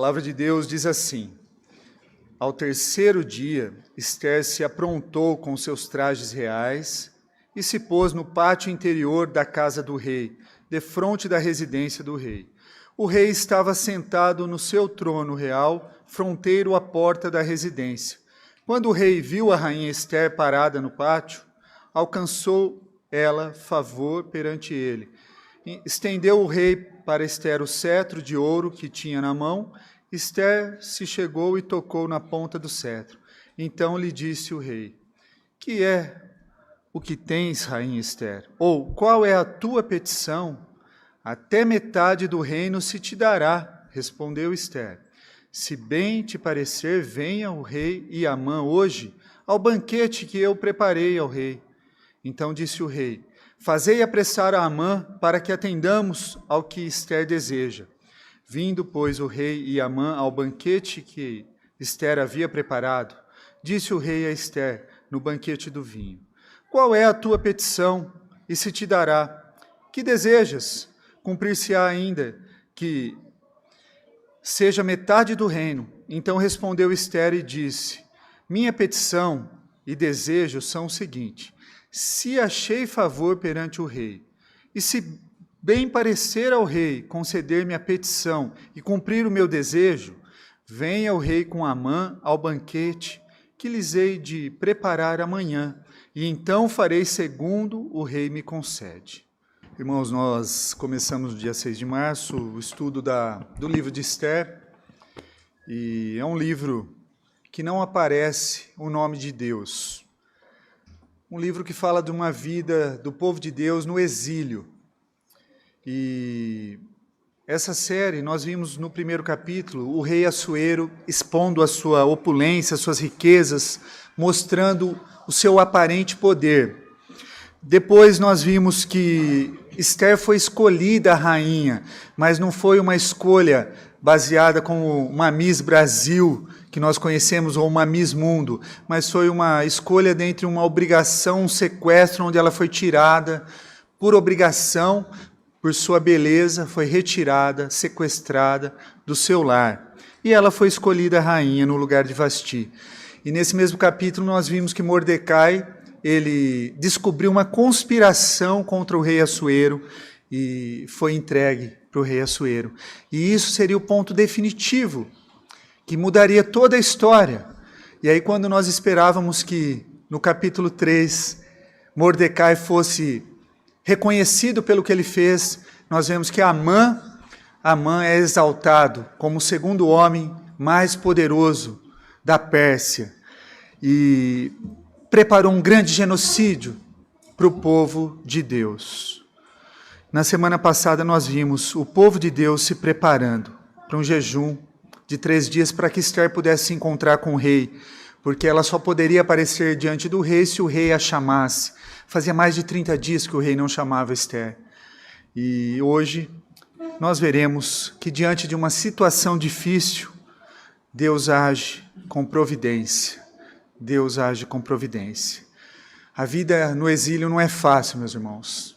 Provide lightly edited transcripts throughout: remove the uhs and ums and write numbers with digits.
palavra de Deus diz assim: ao terceiro dia, Ester se aprontou com seus trajes reais e se pôs no pátio interior da casa do rei, defronte da residência do rei. O rei estava sentado no seu trono real, fronteiro à porta da residência. Quando o rei viu a rainha Ester parada no pátio, alcançou ela favor perante ele. Estendeu o rei para Ester o cetro de ouro que tinha na mão. Ester se chegou e tocou na ponta do cetro. Então lhe disse o rei: que é o que tens, rainha Ester? Ou qual é a tua petição? Até metade do reino se te dará, respondeu Ester. Se bem te parecer, venha o rei e Amã hoje ao banquete que eu preparei ao rei. Então disse o rei: fazei apressar a Amã para que atendamos ao que Ester deseja. Vindo, pois, o rei e Amã ao banquete que Ester havia preparado, disse o rei a Ester no banquete do vinho: qual é a tua petição? E se te dará. Que desejas? Cumprir-se-á ainda que seja metade do reino. Então respondeu Ester e disse: minha petição e desejo são o seguinte: se achei favor perante o rei, e se bem parecer ao rei conceder-me a petição e cumprir o meu desejo, venha o rei com Amã ao banquete que lhes hei de preparar amanhã, e então farei segundo o rei me concede. Irmãos, nós começamos no dia 6 de março o estudo do livro de Ester, e é um livro que não aparece o nome de Deus. Um livro que fala de uma vida do povo de Deus no exílio. E essa série, nós vimos no primeiro capítulo, o rei Assuero expondo a sua opulência, suas riquezas, mostrando o seu aparente poder. Depois nós vimos que Ester foi escolhida a rainha, mas não foi uma escolha baseada como uma Miss Brasil, que nós conhecemos, ou uma Miss Mundo, mas foi uma escolha dentre uma obrigação, um sequestro, onde ela foi tirada por obrigação, por sua beleza, foi retirada, sequestrada do seu lar. E ela foi escolhida rainha no lugar de Vasti. E nesse mesmo capítulo nós vimos que Mordecai, ele descobriu uma conspiração contra o rei Assuero e foi entregue para o rei Assuero. E isso seria o ponto definitivo, que mudaria toda a história. E aí quando nós esperávamos que no capítulo 3 Mordecai fosse reconhecido pelo que ele fez, nós vemos que Amã é exaltado como o segundo homem mais poderoso da Pérsia e preparou um grande genocídio para o povo de Deus. Na semana passada nós vimos o povo de Deus se preparando para um jejum de 3 dias para que Ester pudesse se encontrar com o rei, porque ela só poderia aparecer diante do rei se o rei a chamasse. Fazia mais de 30 dias que o rei não chamava Ester. E hoje nós veremos que diante de uma situação difícil, Deus age com providência. Deus age com providência. A vida no exílio não é fácil, meus irmãos.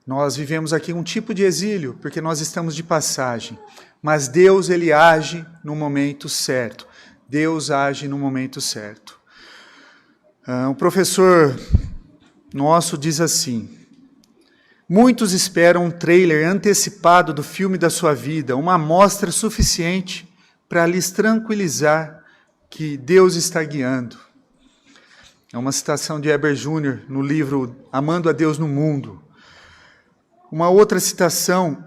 Nós vivemos aqui um tipo de exílio, porque nós estamos de passagem. Mas Deus, ele age no momento certo. Deus age no momento certo. O professor nosso diz assim: muitos esperam um trailer antecipado do filme da sua vida, uma amostra suficiente para lhes tranquilizar que Deus está guiando. É uma citação de Heber Júnior no livro Amando a Deus no Mundo. Uma outra citação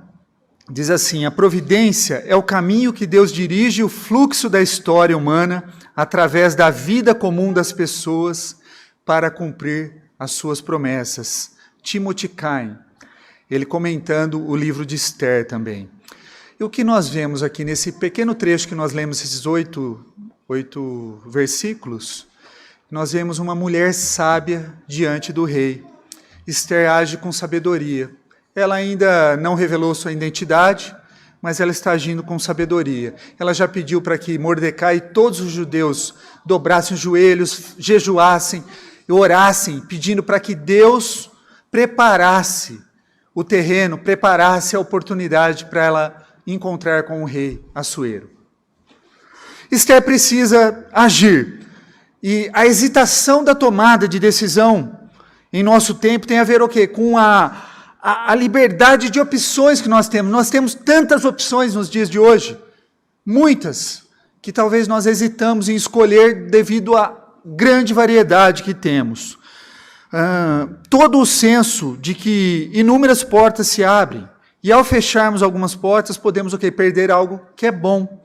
diz assim: a providência é o caminho que Deus dirige o fluxo da história humana através da vida comum das pessoas para cumprir as suas promessas. Timothy Cain, ele comentando o livro de Ester também. E o que nós vemos aqui nesse pequeno trecho que nós lemos, esses 8 versículos, nós vemos uma mulher sábia diante do rei. Ester age com sabedoria. Ela ainda não revelou sua identidade, mas ela está agindo com sabedoria. Ela já pediu para que Mordecai e todos os judeus dobrassem os joelhos, jejuassem e orassem, pedindo para que Deus preparasse o terreno, preparasse a oportunidade para ela encontrar com o rei Assuero. Esther precisa agir. E a hesitação da tomada de decisão em nosso tempo tem a ver o quê? Com a liberdade de opções que nós temos. Nós temos tantas opções nos dias de hoje, muitas, que talvez nós hesitamos em escolher devido à grande variedade que temos. Todo o senso de que inúmeras portas se abrem, e ao fecharmos algumas portas, podemos o quê? Perder algo que é bom.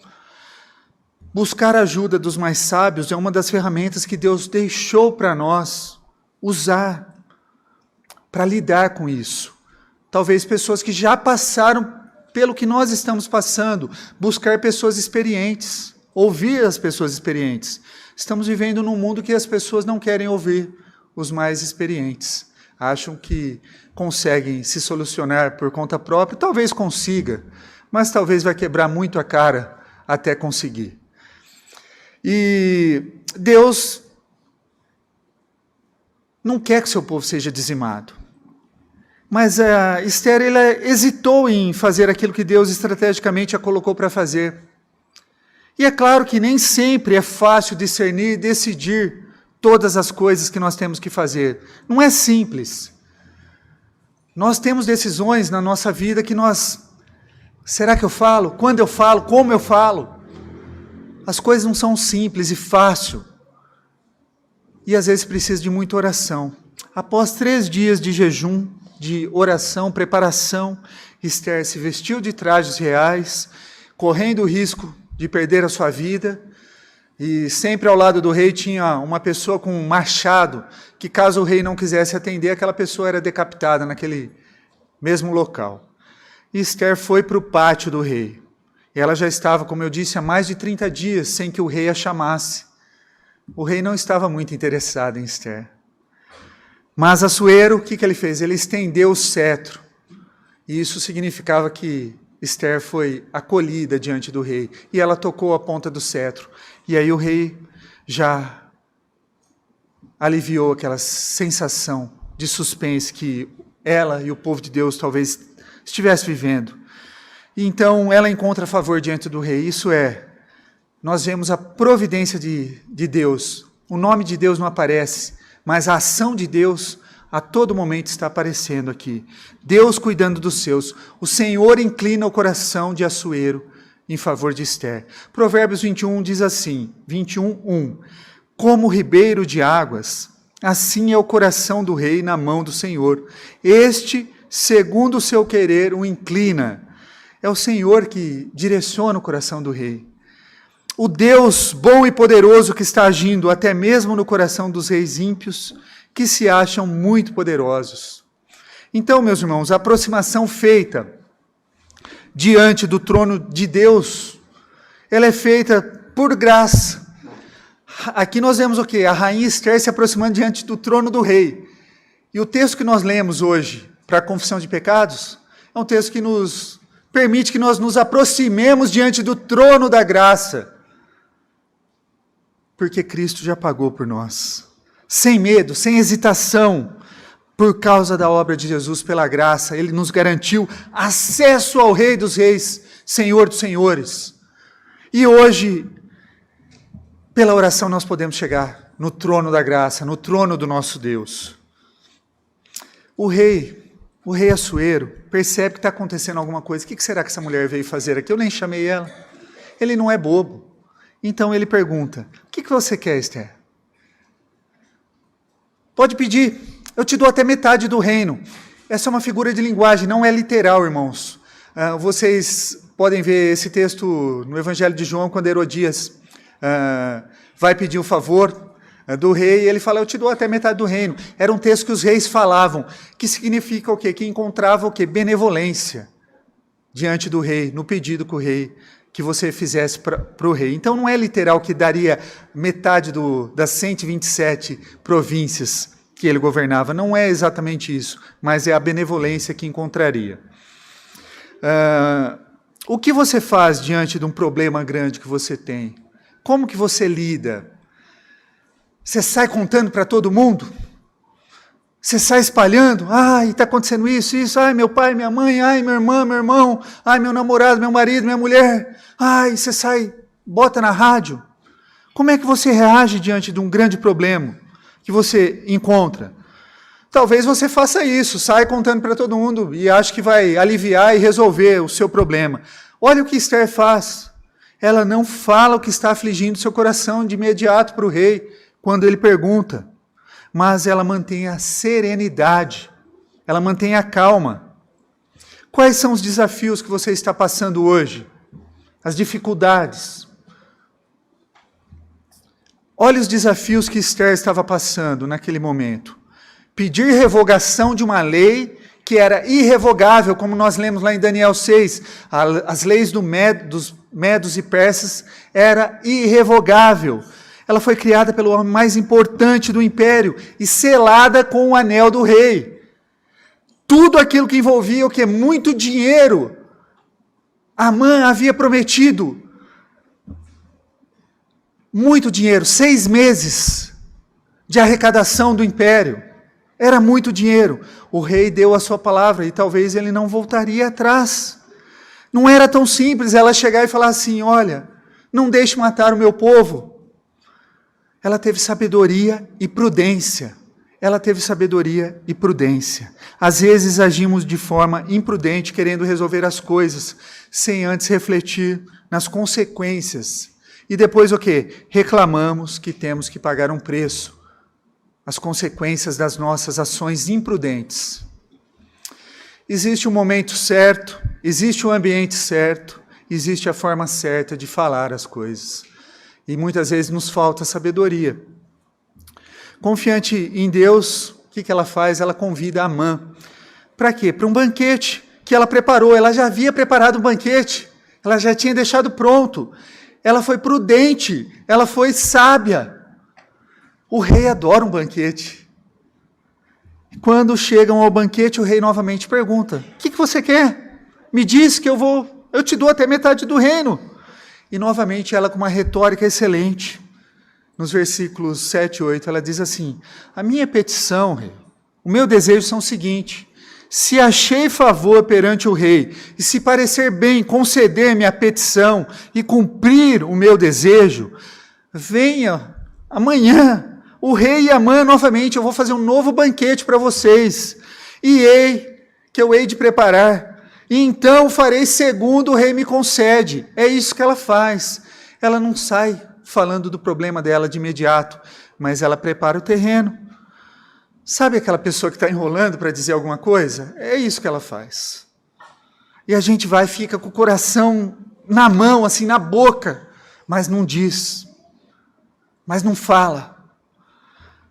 Buscar a ajuda dos mais sábios é uma das ferramentas que Deus deixou para nós usar para lidar com isso. Talvez pessoas que já passaram pelo que nós estamos passando, buscar pessoas experientes, ouvir as pessoas experientes. Estamos vivendo num mundo que as pessoas não querem ouvir os mais experientes. Acham que conseguem se solucionar por conta própria, talvez consiga, mas talvez vai quebrar muito a cara até conseguir. E Deus não quer que seu povo seja dizimado. Mas Esther, ela hesitou em fazer aquilo que Deus estrategicamente a colocou para fazer. E é claro que nem sempre é fácil discernir e decidir todas as coisas que nós temos que fazer. Não é simples. Nós temos decisões na nossa vida que será que eu falo? Quando eu falo? Como eu falo? As coisas não são simples e fácil. E às vezes precisa de muita oração. Após 3 dias de jejum, de oração, preparação, Esther se vestiu de trajes reais, correndo o risco de perder a sua vida, e sempre ao lado do rei tinha uma pessoa com um machado, que caso o rei não quisesse atender, aquela pessoa era decapitada naquele mesmo local. E Esther foi para o pátio do rei. Ela já estava, como eu disse, há mais de 30 dias sem que o rei a chamasse. O rei não estava muito interessado em Esther. Mas Assuero, o que ele fez? Ele estendeu o cetro. E isso significava que Esther foi acolhida diante do rei. E ela tocou a ponta do cetro. E aí o rei já aliviou aquela sensação de suspense que ela e o povo de Deus talvez estivessem vivendo. E então ela encontra favor diante do rei. Isso nós vemos a providência de Deus. O nome de Deus não aparece, mas a ação de Deus a todo momento está aparecendo aqui. Deus cuidando dos seus. O Senhor inclina o coração de Assuero em favor de Esther. Provérbios 21 diz assim, 21:1. Como ribeiro de águas, assim é o coração do rei na mão do Senhor. Este, segundo o seu querer, o inclina. É o Senhor que direciona o coração do rei. O Deus bom e poderoso que está agindo até mesmo no coração dos reis ímpios, que se acham muito poderosos. Então, meus irmãos, a aproximação feita diante do trono de Deus, ela é feita por graça. Aqui nós vemos o quê? A rainha Esther se aproximando diante do trono do rei. E o texto que nós lemos hoje, para a confissão de pecados, é um texto que nos permite que nós nos aproximemos diante do trono da graça. Porque Cristo já pagou por nós. Sem medo, sem hesitação, por causa da obra de Jesus, pela graça, Ele nos garantiu acesso ao Rei dos Reis, Senhor dos Senhores. E hoje, pela oração, nós podemos chegar no trono da graça, no trono do nosso Deus. O rei Assuero percebe que está acontecendo alguma coisa. O que será que essa mulher veio fazer aqui? Eu nem chamei ela. Ele não é bobo. Então ele pergunta, o que você quer, Esther? Pode pedir, eu te dou até metade do reino. Essa é uma figura de linguagem, não é literal, irmãos. Vocês podem ver esse texto no Evangelho de João, quando Herodias vai pedir um favor do rei, e ele fala, eu te dou até metade do reino. Era um texto que os reis falavam, que significa o quê? Que encontrava o quê? Benevolência diante do rei, no pedido que o rei que você fizesse para o rei. Então não é literal que daria metade das 127 províncias que ele governava, não é exatamente isso, mas é a benevolência que encontraria. O que você faz diante de um problema grande que você tem? Como que você lida? Você sai contando para todo mundo? Você sai espalhando? Ai, está acontecendo isso. Ai, meu pai, minha mãe. Ai, minha irmã, meu irmão. Ai, meu namorado, meu marido, minha mulher. Ai, você sai, bota na rádio. Como é que você reage diante de um grande problema que você encontra? Talvez você faça isso, saia contando para todo mundo e ache que vai aliviar e resolver o seu problema. Olha o que Esther faz. Ela não fala o que está afligindo seu coração de imediato para o rei, quando ele pergunta. Mas ela mantém a serenidade, ela mantém a calma. Quais são os desafios que você está passando hoje? As dificuldades. Olha os desafios que Esther estava passando naquele momento. Pedir revogação de uma lei que era irrevogável, como nós lemos lá em Daniel 6. As leis dos medos e persas era irrevogável. Ela foi criada pelo homem mais importante do império e selada com o anel do rei. Tudo aquilo que envolvia o que? Muito dinheiro. Amã havia prometido muito dinheiro, 6 meses de arrecadação do império. Era muito dinheiro. O rei deu a sua palavra e talvez ele não voltaria atrás. Não era tão simples ela chegar e falar assim, olha, não deixe matar o meu povo. Ela teve sabedoria e prudência. Ela teve sabedoria e prudência. Às vezes agimos de forma imprudente, querendo resolver as coisas, sem antes refletir nas consequências. E depois o quê? Reclamamos que temos que pagar um preço. As consequências das nossas ações imprudentes. Existe um momento certo, existe um ambiente certo, existe a forma certa de falar as coisas. E muitas vezes nos falta sabedoria. Confiante em Deus, o que ela faz? Ela convida Amã. Para quê? Para um banquete que ela preparou. Ela já havia preparado um banquete. Ela já tinha deixado pronto. Ela foi prudente. Ela foi sábia. O rei adora um banquete. Quando chegam ao banquete, o rei novamente pergunta, o que você quer? Me diz que eu te dou até metade do reino. E novamente ela com uma retórica excelente. Nos versículos 7 e 8, ela diz assim, a minha petição, rei, o meu desejo são o seguinte, se achei favor perante o rei, e se parecer bem conceder-me a petição e cumprir o meu desejo, venha amanhã, o rei e Amã, novamente, eu vou fazer um novo banquete para vocês. E que eu hei de preparar. E então farei segundo o rei me concede. É isso que ela faz. Ela não sai falando do problema dela de imediato, mas ela prepara o terreno. Sabe aquela pessoa que está enrolando para dizer alguma coisa? É isso que ela faz. E a gente vai e fica com o coração na mão, assim, na boca, mas não diz, mas não fala.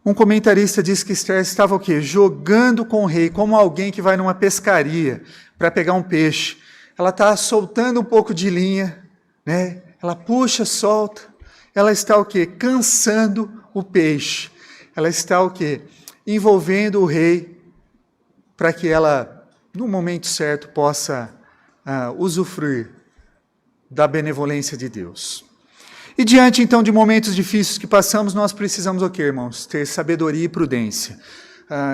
Um comentarista diz que Esther estava o quê? Jogando com o rei, como alguém que vai numa pescaria para pegar um peixe. Ela está soltando um pouco de linha, né? Ela puxa, solta. Ela está o quê? Cansando o peixe. Ela está o quê? Envolvendo o rei para que ela, no momento certo, possa usufruir da benevolência de Deus. E diante, então, de momentos difíceis que passamos, nós precisamos o quê, irmãos? Ter sabedoria e prudência.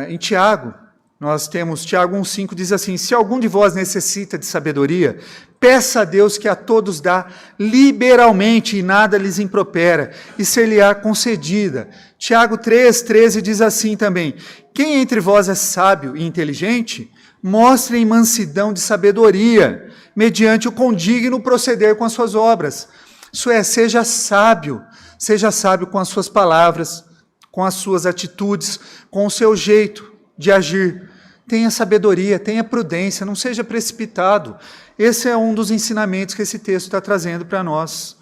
Em Tiago, nós temos, Tiago 1,5 diz assim, se algum de vós necessita de sabedoria, peça a Deus que a todos dá liberalmente e nada lhes impropera, e ser-lhe-á concedida. Tiago 3,13 diz assim também, quem entre vós é sábio e inteligente, mostre em mansidão de sabedoria, mediante o condigno proceder com as suas obras. Isso é, seja sábio com as suas palavras, com as suas atitudes, com o seu jeito de agir. Tenha sabedoria, tenha prudência, não seja precipitado. Esse é um dos ensinamentos que esse texto está trazendo para nós.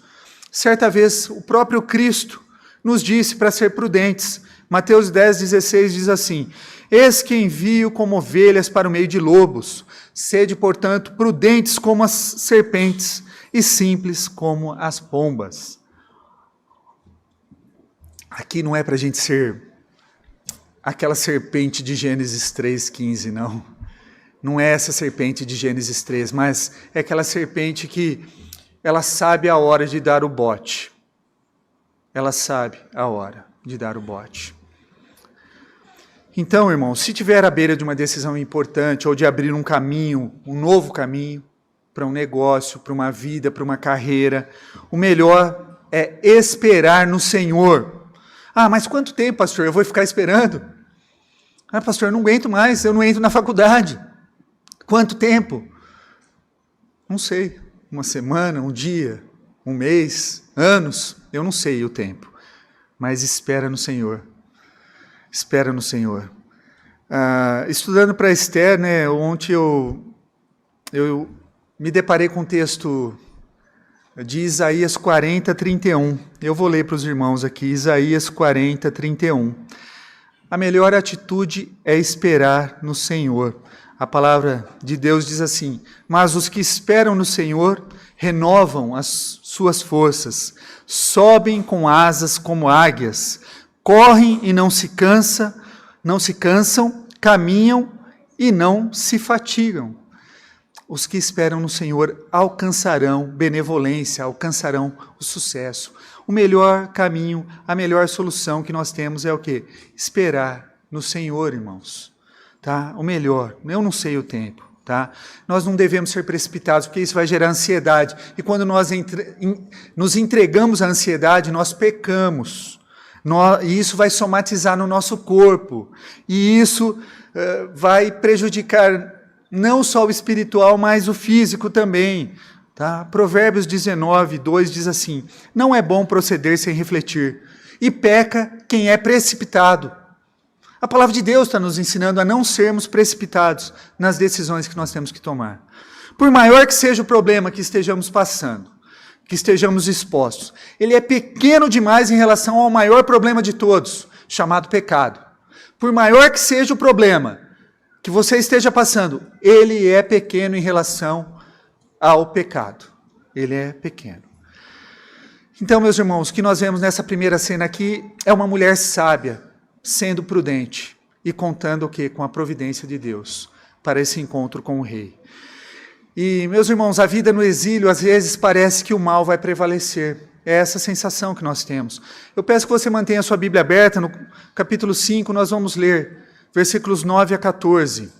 Certa vez, o próprio Cristo nos disse para ser prudentes. Mateus 10,16 diz assim, eis que envio como ovelhas para o meio de lobos. Sede, portanto, prudentes como as serpentes, e simples como as pombas. Aqui não é para a gente ser aquela serpente de Gênesis 3,15, não. Não é essa serpente de Gênesis 3, mas é aquela serpente que ela sabe a hora de dar o bote. Ela sabe a hora de dar o bote. Então, irmão, se tiver à beira de uma decisão importante, ou de abrir um caminho, um novo caminho, para um negócio, para uma vida, para uma carreira, o melhor é esperar no Senhor. Ah, mas quanto tempo, pastor? Eu vou ficar esperando? Ah, pastor, eu não aguento mais, eu não entro na faculdade. Quanto tempo? Não sei, uma semana, um dia, um mês, anos, eu não sei o tempo. Mas espera no Senhor. Espera no Senhor. Estudando para Esther, né, ontem eu me deparei com um texto de Isaías 40, 31. Eu vou ler para os irmãos aqui, Isaías 40, 31. A melhor atitude é esperar no Senhor. A palavra de Deus diz assim: mas os que esperam no Senhor renovam as suas forças, sobem com asas como águias, correm e não se cansam, caminham e não se fatigam. Os que esperam no Senhor alcançarão benevolência, alcançarão o sucesso. O melhor caminho, a melhor solução que nós temos é o quê? Esperar no Senhor, irmãos. Tá? O melhor, eu não sei o tempo. Tá? Nós não devemos ser precipitados, porque isso vai gerar ansiedade. E quando nós nos entregamos à ansiedade, nós pecamos. E isso vai somatizar no nosso corpo. E isso vai prejudicar não só o espiritual, mas o físico também. Tá? Provérbios 19, 2 diz assim: não é bom proceder sem refletir, e peca quem é precipitado. A palavra de Deus está nos ensinando a não sermos precipitados nas decisões que nós temos que tomar. Por maior que seja o problema que estejamos passando, que estejamos expostos, ele é pequeno demais em relação ao maior problema de todos, chamado pecado. Por maior que seja o problema que você esteja passando, ele é pequeno em relação ao pecado. Ele é pequeno. Então, meus irmãos, o que nós vemos nessa primeira cena aqui é uma mulher sábia, sendo prudente e contando o quê? Com a providência de Deus para esse encontro com o rei. E, meus irmãos, a vida no exílio, às vezes, parece que o mal vai prevalecer. É essa sensação que nós temos. Eu peço que você mantenha a sua Bíblia aberta. No capítulo 5, nós vamos ler versículos 9 a 14.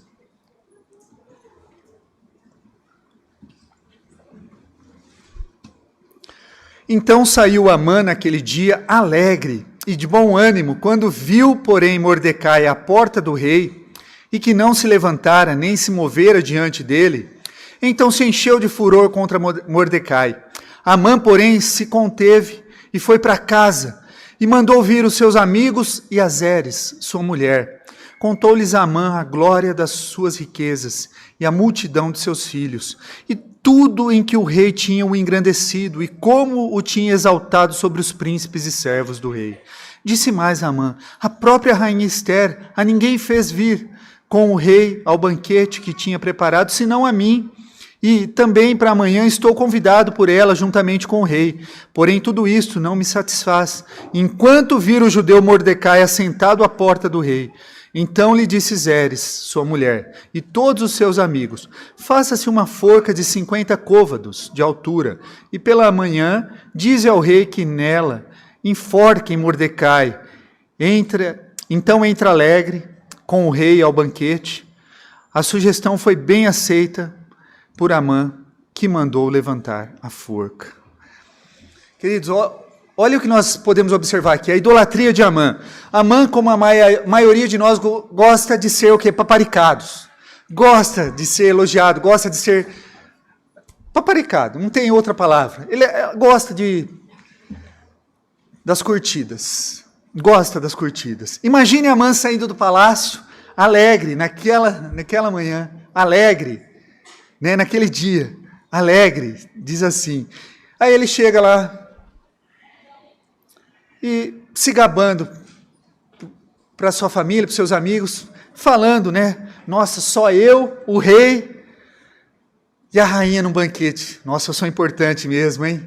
Então saiu Amã naquele dia alegre e de bom ânimo, quando viu, porém, Mordecai à porta do rei, e que não se levantara nem se movera diante dele, então se encheu de furor contra Mordecai. Amã, porém, se conteve e foi para casa, e mandou vir os seus amigos e Azeres, sua mulher. Contou-lhes Amã a glória das suas riquezas e a multidão de seus filhos, e tudo em que o rei tinha o engrandecido, e como o tinha exaltado sobre os príncipes e servos do rei. Disse mais Amã: a própria rainha Esther a ninguém fez vir com o rei ao banquete que tinha preparado, senão a mim. E também para amanhã estou convidado por ela juntamente com o rei. Porém tudo isto não me satisfaz, enquanto vir o judeu Mordecai assentado à porta do rei. Então lhe disse Zeres, sua mulher, e todos os seus amigos: faça-se uma forca de 50 côvados de altura, e pela manhã dize ao rei que nela enforquem Mordecai. Então entra alegre com o rei ao banquete. A sugestão foi bem aceita por Amã, que mandou levantar a forca. Queridos, olha o que nós podemos observar aqui, a idolatria de Amã. Amã, como a maioria de nós, gosta de ser o quê? Paparicados. Gosta de ser elogiado, gosta de ser paparicado, não tem outra palavra. Ele gosta das curtidas. Gosta das curtidas. Imagine Amã saindo do palácio, alegre, naquela manhã, alegre, né, naquele dia, alegre, diz assim. Aí ele chega lá, e se gabando para sua família, para seus amigos, falando, né? Nossa, só eu, o rei e a rainha no banquete. Nossa, eu sou importante mesmo, hein?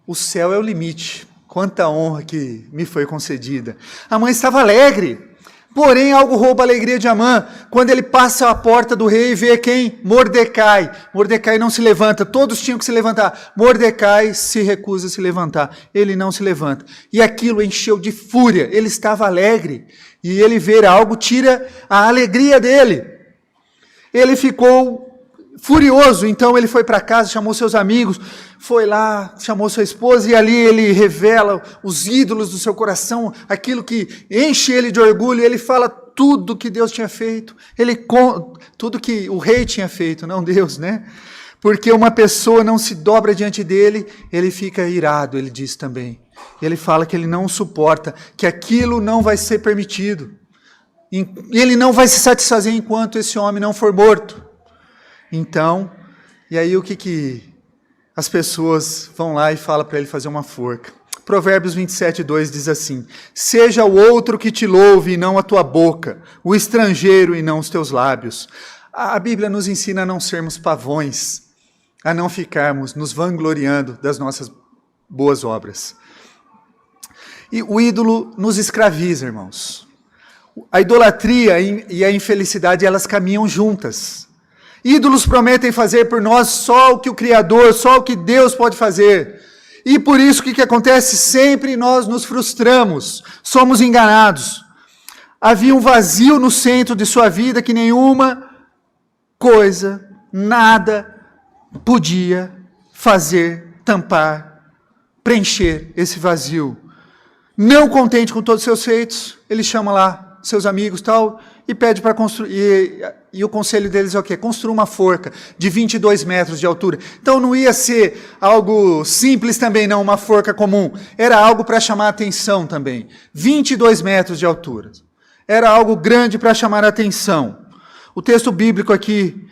O céu é o limite. Quanta honra que me foi concedida. A mãe estava alegre, porém algo rouba a alegria de Amã. Quando ele passa a porta do rei e vê quem? Mordecai. Mordecai não se levanta, todos tinham que se levantar. Mordecai se recusa a se levantar, ele não se levanta. E aquilo encheu de fúria, ele estava alegre. E ele ver algo tira a alegria dele. Ele ficou Furioso, então ele foi para casa, chamou seus amigos, foi lá, chamou sua esposa, e ali ele revela os ídolos do seu coração, aquilo que enche ele de orgulho, e ele fala tudo que Deus tinha feito, tudo que o rei tinha feito, não Deus, né? Porque uma pessoa não se dobra diante dele, ele fica irado, ele diz também. Ele fala que ele não suporta, que aquilo não vai ser permitido. E ele não vai se satisfazer enquanto esse homem não for morto. Então, e aí o que as pessoas vão lá e falam para ele fazer uma forca? Provérbios 27:2 diz assim: seja o outro que te louve e não a tua boca, o estrangeiro e não os teus lábios. A Bíblia nos ensina a não sermos pavões, a não ficarmos nos vangloriando das nossas boas obras. E o ídolo nos escraviza, irmãos. A idolatria e a infelicidade, elas caminham juntas. Ídolos prometem fazer por nós só o que o Criador, só o que Deus pode fazer. E por isso, o que acontece? Sempre nós nos frustramos, somos enganados. Havia um vazio no centro de sua vida que nenhuma coisa, nada podia fazer, tampar, preencher esse vazio. Não contente com todos os seus feitos, ele chama lá seus amigos e tal, e pede para construir, e o conselho deles é o quê? Construir uma forca de 22 metros de altura. Então não ia ser algo simples também não, uma forca comum, era algo para chamar a atenção também. 22 metros de altura. Era algo grande para chamar a atenção. O texto bíblico aqui,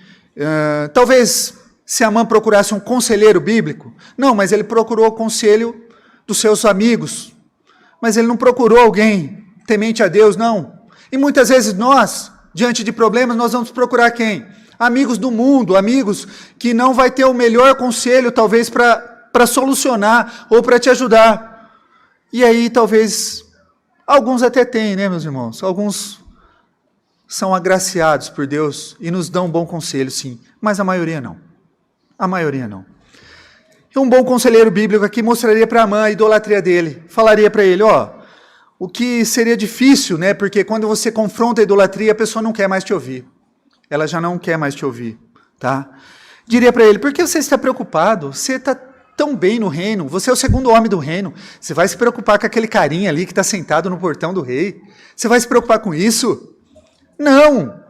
talvez se Amã procurasse um conselheiro bíblico, não, mas ele procurou o conselho dos seus amigos, mas ele não procurou alguém temente a Deus, não. E muitas vezes nós, diante de problemas, nós vamos procurar quem? Amigos do mundo, amigos que não vai ter o melhor conselho, talvez, para solucionar ou para te ajudar. E aí, talvez, alguns até têm, né, meus irmãos? Alguns são agraciados por Deus e nos dão um bom conselho, sim. Mas a maioria não. A maioria não. E um bom conselheiro bíblico aqui mostraria para Amã a idolatria dele. Falaria para ele, o que seria difícil, né? Porque quando você confronta a idolatria, a pessoa não quer mais te ouvir. Ela já não quer mais te ouvir, tá? Diria para ele, por que você está preocupado? Você está tão bem no reino, você é o segundo homem do reino. Você vai se preocupar com aquele carinha ali que está sentado no portão do rei? Você vai se preocupar com isso? Não!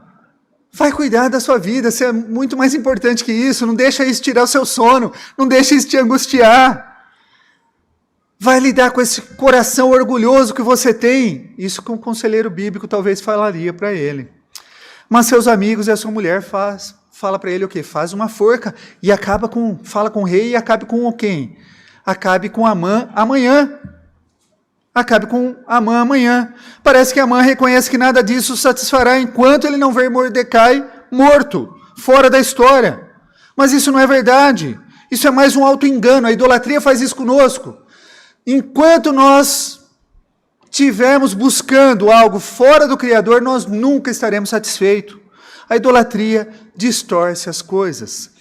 Vai cuidar da sua vida, você é muito mais importante que isso. Não deixa isso tirar o seu sono, não deixa isso te angustiar. Vai lidar com esse coração orgulhoso que você tem. Isso que um conselheiro bíblico talvez falaria para ele. Mas seus amigos e a sua mulher fala para ele o quê? Faz uma forca e fala com o rei e acabe com quem? Acabe com Amã amanhã. Acabe com Amã amanhã. Parece que Amã reconhece que nada disso satisfará enquanto ele não ver Mordecai morto, fora da história. Mas isso não é verdade. Isso é mais um auto-engano. A idolatria faz isso conosco. Enquanto nós estivermos buscando algo fora do Criador, nós nunca estaremos satisfeitos. A idolatria distorce as coisas.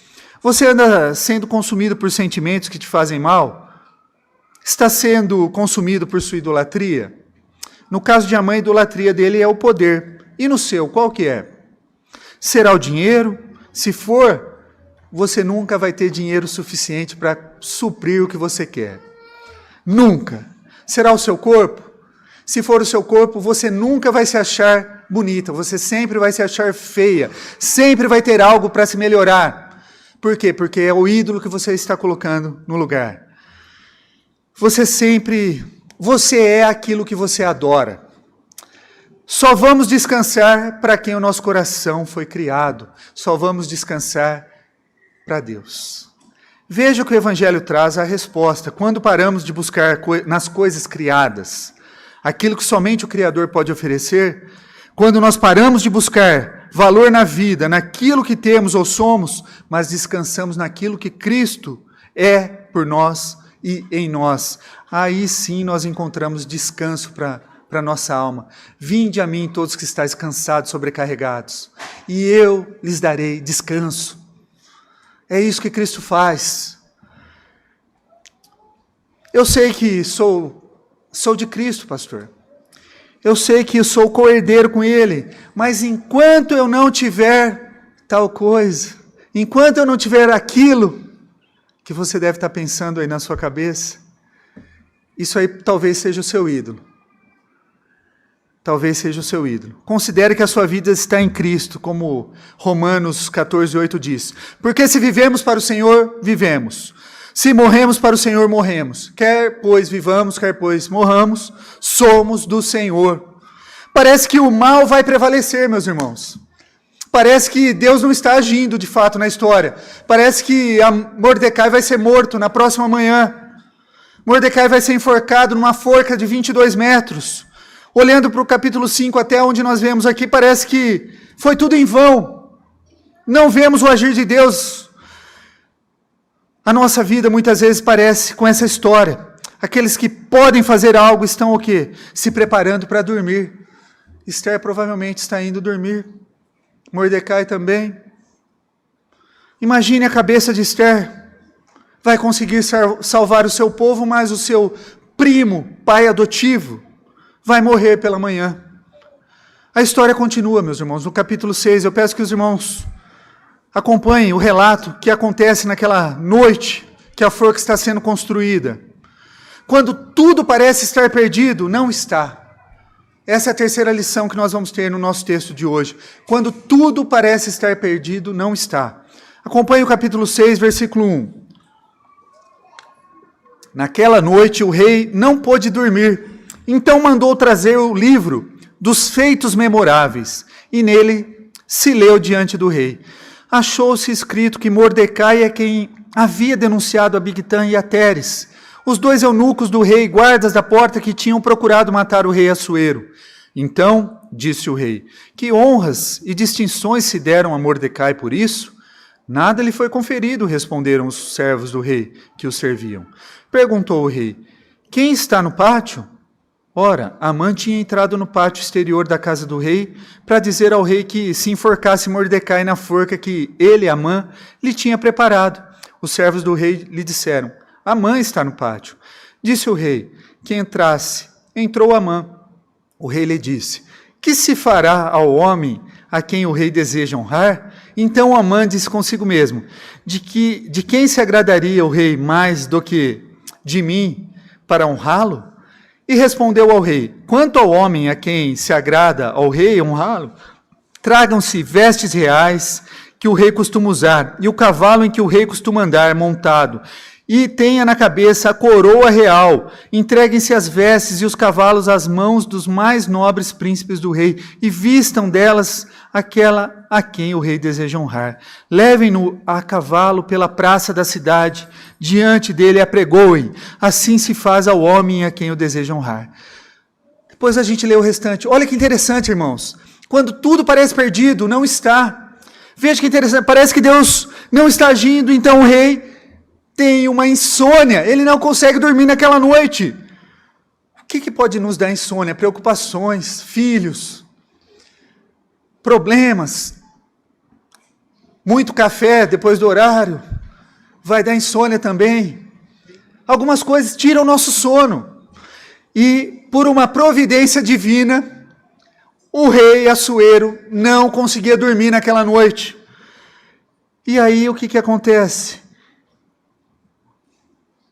Você anda sendo consumido por sentimentos que te fazem mal? Está sendo consumido por sua idolatria? No caso de Amã, a idolatria dele é o poder. E no seu, qual que é? Será o dinheiro? Se for, você nunca vai ter dinheiro suficiente para suprir o que você quer. Nunca. Será o seu corpo? Se for o seu corpo, você nunca vai se achar bonita, você sempre vai se achar feia, sempre vai ter algo para se melhorar. Por quê? Porque é o ídolo que você está colocando no lugar. Você é aquilo que você adora. Só vamos descansar para quem o nosso coração foi criado. Só vamos descansar para Deus. Veja que o Evangelho traz a resposta. Quando paramos de buscar nas coisas criadas, aquilo que somente o Criador pode oferecer, quando nós paramos de buscar valor na vida, naquilo que temos ou somos, mas descansamos naquilo que Cristo é por nós e em nós, aí sim nós encontramos descanso para a nossa alma. Vinde a mim todos que estáis cansados, sobrecarregados, e eu lhes darei descanso. É isso que Cristo faz. Eu sei que sou de Cristo, pastor. Eu sei que eu sou co-herdeiro com Ele, mas enquanto eu não tiver tal coisa, enquanto eu não tiver aquilo que você deve estar pensando aí na sua cabeça, isso aí talvez seja o seu ídolo. Talvez seja o seu ídolo. Considere que a sua vida está em Cristo, como Romanos 14:8 diz. Porque se vivemos para o Senhor, vivemos. Se morremos para o Senhor, morremos. Quer pois vivamos, quer pois morramos, somos do Senhor. Parece que o mal vai prevalecer, meus irmãos. Parece que Deus não está agindo de fato na história. Parece que Mordecai vai ser morto na próxima manhã. Mordecai vai ser enforcado numa forca de 22 metros. Olhando para o capítulo 5 até onde nós vemos aqui, parece que foi tudo em vão. Não vemos o agir de Deus. A nossa vida muitas vezes parece com essa história. Aqueles que podem fazer algo estão o quê? Se preparando para dormir. Esther provavelmente está indo dormir. Mordecai também. Imagine a cabeça de Esther. Vai conseguir salvar o seu povo, mas o seu primo, pai adotivo, vai morrer pela manhã. A história continua, meus irmãos. No capítulo 6, eu peço que os irmãos acompanhem o relato que acontece naquela noite que a forca está sendo construída. Quando tudo parece estar perdido, não está. Essa é a terceira lição que nós vamos ter no nosso texto de hoje. Quando tudo parece estar perdido, não está. Acompanhe o capítulo 6, versículo 1. Naquela noite o rei não pôde dormir, então mandou trazer o livro dos feitos memoráveis, e nele se leu diante do rei. Achou-se escrito que Mordecai é quem havia denunciado a Bigtã e a Teres, os dois eunucos do rei, guardas da porta que tinham procurado matar o rei Assuero. Então, disse o rei, que honras e distinções se deram a Mordecai por isso? Nada lhe foi conferido, responderam os servos do rei que o serviam. Perguntou o rei, quem está no pátio? Ora, Amã tinha entrado no pátio exterior da casa do rei para dizer ao rei que se enforcasse Mordecai na forca que ele, Amã, lhe tinha preparado. Os servos do rei lhe disseram, Amã está no pátio. Disse o rei, que entrasse. Entrou Amã. O rei lhe disse, que se fará ao homem a quem o rei deseja honrar? Então Amã disse consigo mesmo, de quem se agradaria o rei mais do que de mim para honrá-lo? E respondeu ao rei, quanto ao homem a quem se agrada ao rei honrá-lo, tragam-se vestes reais que o rei costuma usar, e o cavalo em que o rei costuma andar montado, e tenha na cabeça a coroa real, entreguem-se as vestes e os cavalos às mãos dos mais nobres príncipes do rei, e vistam delas aquela a quem o rei deseja honrar. Levem-no a cavalo pela praça da cidade, diante dele apregoem, assim se faz ao homem a quem o deseja honrar. Depois a gente lê o restante. Olha que interessante, irmãos. Quando tudo parece perdido, não está. Veja que interessante, parece que Deus não está agindo, então o rei tem uma insônia, ele não consegue dormir naquela noite. O que pode nos dar insônia? Preocupações, filhos, problemas, muito café depois do horário, vai dar insônia também. Algumas coisas tiram o nosso sono. E por uma providência divina, o rei Assuero não conseguia dormir naquela noite. E aí o que acontece?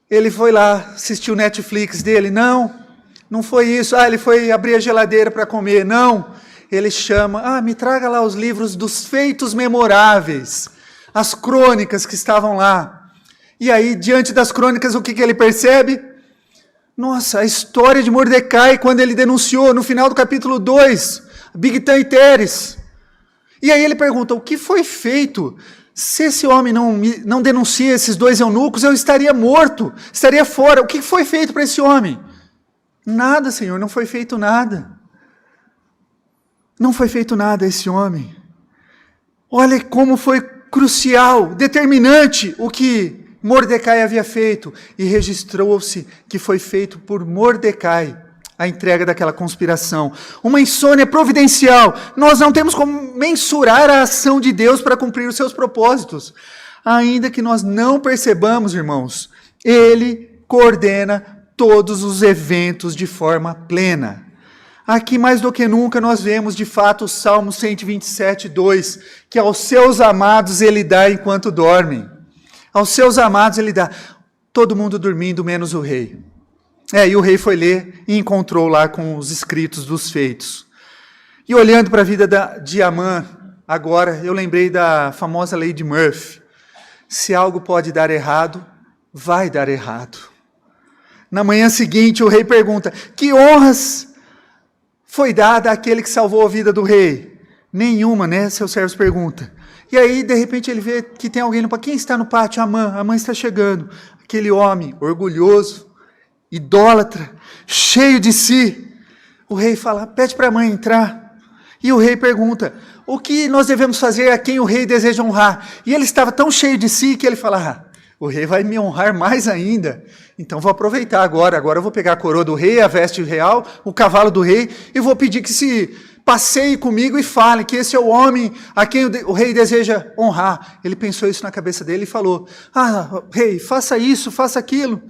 Ele foi lá, assistiu o Netflix dele. Não foi isso. Ele foi abrir a geladeira para comer. Não. Ele chama, me traga lá os livros dos feitos memoráveis, as crônicas que estavam lá. E aí, diante das crônicas, o que ele percebe? Nossa, a história de Mordecai, quando ele denunciou, no final do capítulo 2, Bigtã e Teres. E aí ele pergunta, o que foi feito? Se esse homem não denuncia esses dois eunucos, eu estaria morto, estaria fora. O que foi feito para esse homem? Nada, Senhor, não foi feito nada. Não foi feito nada a esse homem. Olha como foi crucial, determinante o que Mordecai havia feito. E registrou-se que foi feito por Mordecai a entrega daquela conspiração. Uma insônia providencial. Nós não temos como mensurar a ação de Deus para cumprir os seus propósitos. Ainda que nós não percebamos, irmãos, Ele coordena todos os eventos de forma plena. Aqui mais do que nunca nós vemos de fato o Salmo 127, 2, que aos seus amados ele dá enquanto dormem. Aos seus amados ele dá. Todo mundo dormindo, menos o rei. E o rei foi ler e encontrou lá com os escritos dos feitos. E olhando para a vida de Amã, agora eu lembrei da famosa lei de Murphy. Se algo pode dar errado, vai dar errado. Na manhã seguinte o rei pergunta, que honras foi dada àquele que salvou a vida do rei? Nenhuma, né? Seus servos perguntam. E aí, de repente, ele vê que tem alguém no pátio. Quem está no pátio? Amã. Amã está chegando. Aquele homem orgulhoso, idólatra, cheio de si. O rei fala, pede para a mãe entrar. E o rei pergunta, o que nós devemos fazer a quem o rei deseja honrar? E ele estava tão cheio de si que ele fala, o rei vai me honrar mais ainda. Então vou aproveitar agora eu vou pegar a coroa do rei, a veste real, o cavalo do rei, e vou pedir que se passeie comigo e fale que esse é o homem a quem o rei deseja honrar. Ele pensou isso na cabeça dele e falou, rei, faça isso, faça aquilo.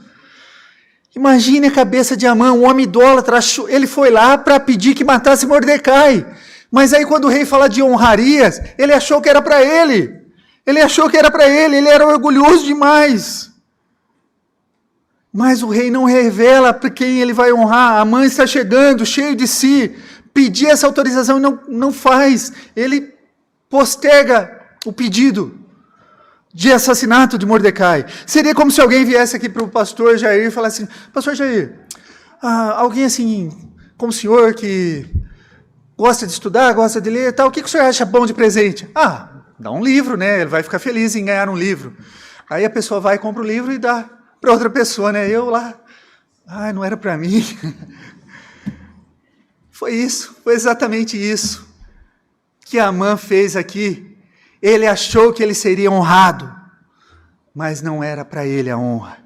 Imagine a cabeça de Amã, um homem idólatra, ele foi lá para pedir que matasse Mordecai. Mas aí quando o rei fala de honrarias, ele achou que era para ele. Ele era orgulhoso demais. Mas o rei não revela para quem ele vai honrar. Amã está chegando, cheio de si. Pedir essa autorização não faz. Ele posterga o pedido de assassinato de Mordecai. Seria como se alguém viesse aqui para o pastor Jair e falasse assim, pastor Jair, alguém assim, como o senhor que gosta de estudar, gosta de ler e tal, o que o senhor acha bom de presente? Dá um livro, né? Ele vai ficar feliz em ganhar um livro. Aí a pessoa vai, compra o livro e dá para outra pessoa, né? Eu lá, não era para mim. Foi exatamente isso que Amã fez aqui. Ele achou que ele seria honrado, mas não era para ele a honra.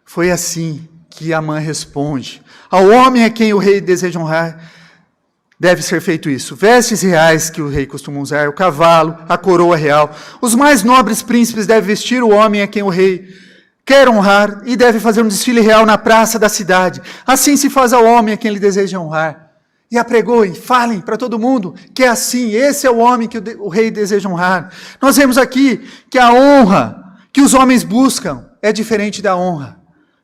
Foi assim que Amã responde. Ao homem a quem o rei deseja honrar, deve ser feito isso. Vestes reais que o rei costuma usar, o cavalo, a coroa real. Os mais nobres príncipes devem vestir o homem a quem o rei quer honrar e deve fazer um desfile real na praça da cidade. Assim se faz ao homem a quem ele deseja honrar. E apregoem, falem para todo mundo que é assim, esse é o homem que o rei deseja honrar. Nós vemos aqui que a honra que os homens buscam é diferente da honra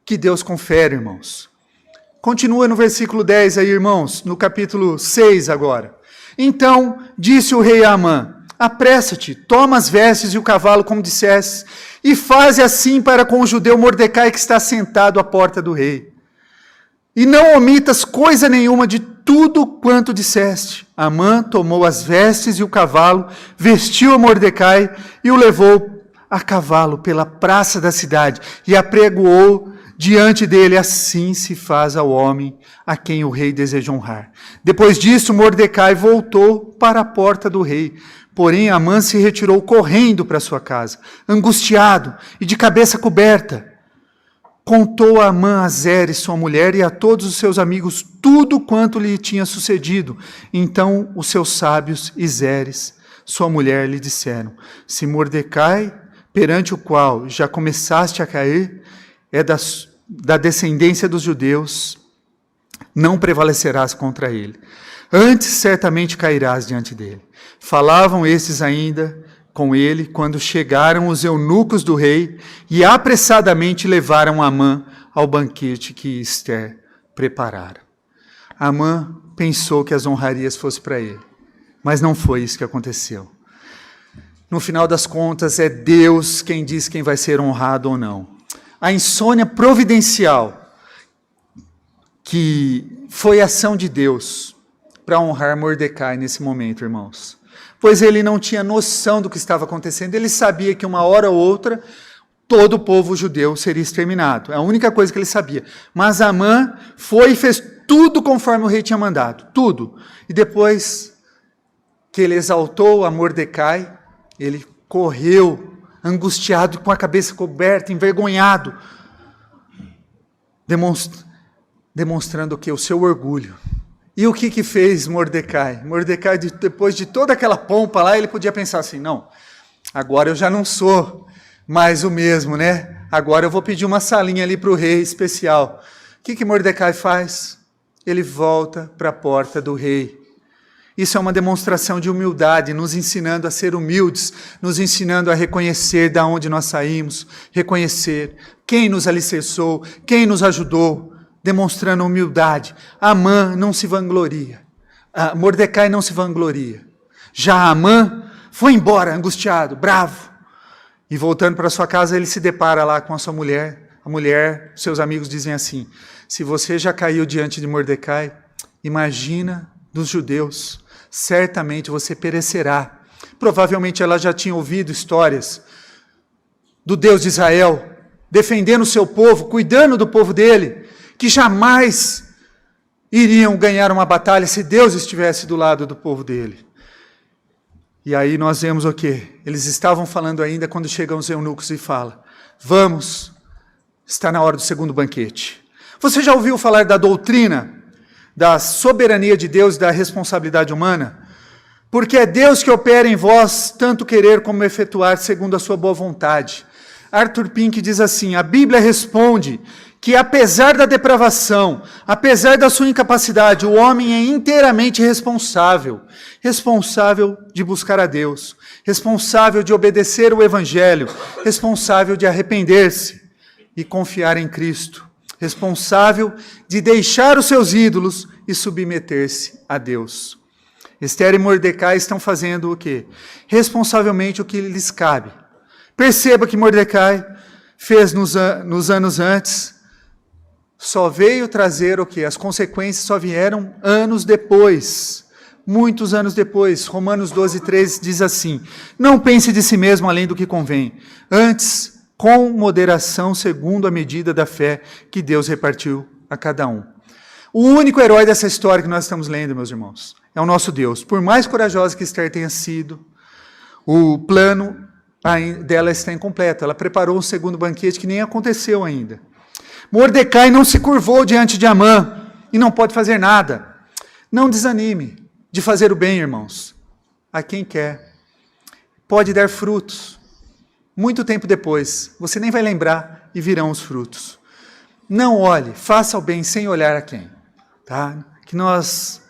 que Deus confere, irmãos. Continua no versículo 10 aí, irmãos, no capítulo 6 agora. Então disse o rei a Amã, apressa-te, toma as vestes e o cavalo como disseste, e faze assim para com o judeu Mordecai que está sentado à porta do rei. E não omitas coisa nenhuma de tudo quanto disseste. Amã tomou as vestes e o cavalo, vestiu a Mordecai e o levou a cavalo pela praça da cidade e apregoou diante dele. Assim se faz ao homem a quem o rei deseja honrar. Depois disso, Mordecai voltou para a porta do rei. Porém, Amã se retirou correndo para sua casa, angustiado e de cabeça coberta. Contou a Amã a Zeres, sua mulher, e a todos os seus amigos tudo quanto lhe tinha sucedido. Então os seus sábios e Zeres, sua mulher, lhe disseram, se Mordecai, perante o qual já começaste a cair, é da descendência dos judeus, não prevalecerás contra ele. Antes certamente cairás diante dele. Falavam estes ainda com ele, quando chegaram os eunucos do rei e apressadamente levaram Amã ao banquete que Ester preparara. Amã pensou que as honrarias fossem para ele, mas não foi isso que aconteceu. No final das contas, é Deus quem diz quem vai ser honrado ou não. A insônia providencial, que foi ação de Deus para honrar Mordecai nesse momento, irmãos. Pois ele não tinha noção do que estava acontecendo, ele sabia que uma hora ou outra todo o povo judeu seria exterminado. É a única coisa que ele sabia. Mas Amã foi e fez tudo conforme o rei tinha mandado, tudo. E depois que ele exaltou a Mordecai, ele correu, angustiado, com a cabeça coberta, envergonhado, demonstrando o que? O seu orgulho. E o que fez Mordecai? Mordecai, depois de toda aquela pompa lá, ele podia pensar assim, não, agora eu já não sou mais o mesmo, né? Agora eu vou pedir uma salinha ali para o rei especial. O que Mordecai faz? ele volta para a porta do rei. Isso é uma demonstração de humildade, nos ensinando a ser humildes, nos ensinando a reconhecer de onde nós saímos, reconhecer quem nos alicerçou, quem nos ajudou, demonstrando humildade. Amã não se vangloria, Mordecai não se vangloria. Já Amã foi embora, angustiado, bravo. E voltando para sua casa, ele se depara lá com a sua mulher. A mulher, seus amigos dizem assim: se você já caiu diante de Mordecai, imagina dos judeus, certamente você perecerá. Provavelmente ela já tinha ouvido histórias do Deus de Israel, defendendo o seu povo, cuidando do povo dele, que jamais iriam ganhar uma batalha se Deus estivesse do lado do povo dele. E aí nós vemos o quê? Eles estavam falando ainda quando chegam os eunucos e falam: vamos, está na hora do segundo banquete. Você já ouviu falar da doutrina da soberania de Deus e da responsabilidade humana? Porque é Deus que opera em vós tanto querer como efetuar segundo a sua boa vontade. Arthur Pink diz assim: a Bíblia responde que apesar da depravação, apesar da sua incapacidade, o homem é inteiramente responsável de buscar a Deus, responsável de obedecer o Evangelho, responsável de arrepender-se e confiar em Cristo, responsável de deixar os seus ídolos e submeter-se a Deus. Esther e Mordecai estão fazendo o quê? Responsavelmente o que lhes cabe. Perceba que Mordecai fez nos anos antes, só veio trazer o quê? As consequências só vieram anos depois, muitos anos depois. Romanos 12:3 diz assim: não pense de si mesmo além do que convém, antes, com moderação, segundo a medida da fé que Deus repartiu a cada um. O único herói dessa história que nós estamos lendo, meus irmãos, é o nosso Deus. Por mais corajosa que Esther tenha sido, o plano dela está incompleto. Ela preparou um segundo banquete que nem aconteceu ainda. Mordecai não se curvou diante de Amã e não pode fazer nada. Não desanime de fazer o bem, irmãos, a quem quer. Pode dar frutos. Muito tempo depois, você nem vai lembrar e virão os frutos. Não olhe, faça o bem sem olhar a quem, tá? Que nós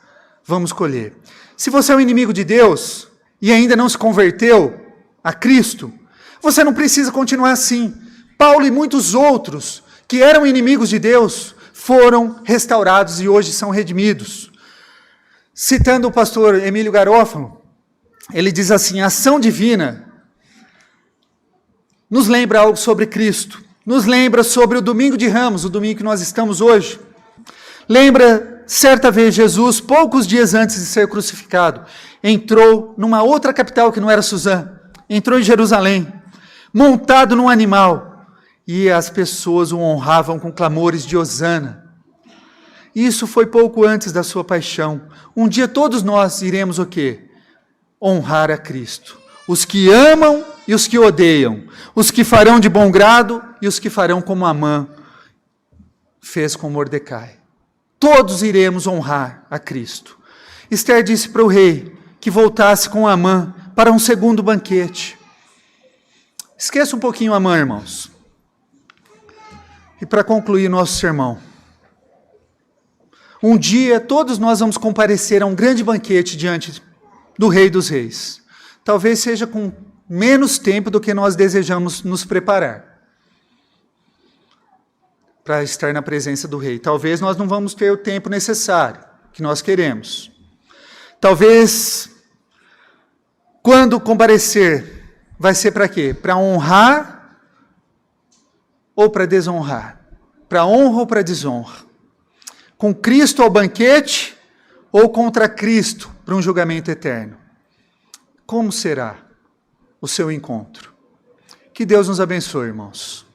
vamos colher. Se você é um inimigo de Deus e ainda não se converteu a Cristo, você não precisa continuar assim. Paulo e muitos outros que eram inimigos de Deus foram restaurados e hoje são redimidos. Citando o pastor Emílio Garófalo, ele diz assim: a ação divina nos lembra algo sobre Cristo, nos lembra sobre o domingo de Ramos, o domingo que nós estamos hoje. Lembra, certa vez, Jesus, poucos dias antes de ser crucificado, entrou numa outra capital que não era Suzã, entrou em Jerusalém, montado num animal, e as pessoas o honravam com clamores de Hosana. Isso foi pouco antes da sua paixão. Um dia todos nós iremos o quê? Honrar a Cristo. Os que amam e os que odeiam, os que farão de bom grado e os que farão como Amã fez com Mordecai. Todos iremos honrar a Cristo. Esther disse para o rei que voltasse com Amã para um segundo banquete. Esqueça um pouquinho Amã, irmãos. E para concluir nosso sermão, um dia todos nós vamos comparecer a um grande banquete diante do Rei dos Reis. Talvez seja com menos tempo do que nós desejamos nos preparar para estar na presença do Rei. Talvez nós não vamos ter o tempo necessário que nós queremos. Talvez, quando comparecer, vai ser para quê? Para honrar ou para desonrar? Para honra ou para desonra? Com Cristo ao banquete ou contra Cristo para um julgamento eterno? Como será o seu encontro? Que Deus nos abençoe, irmãos.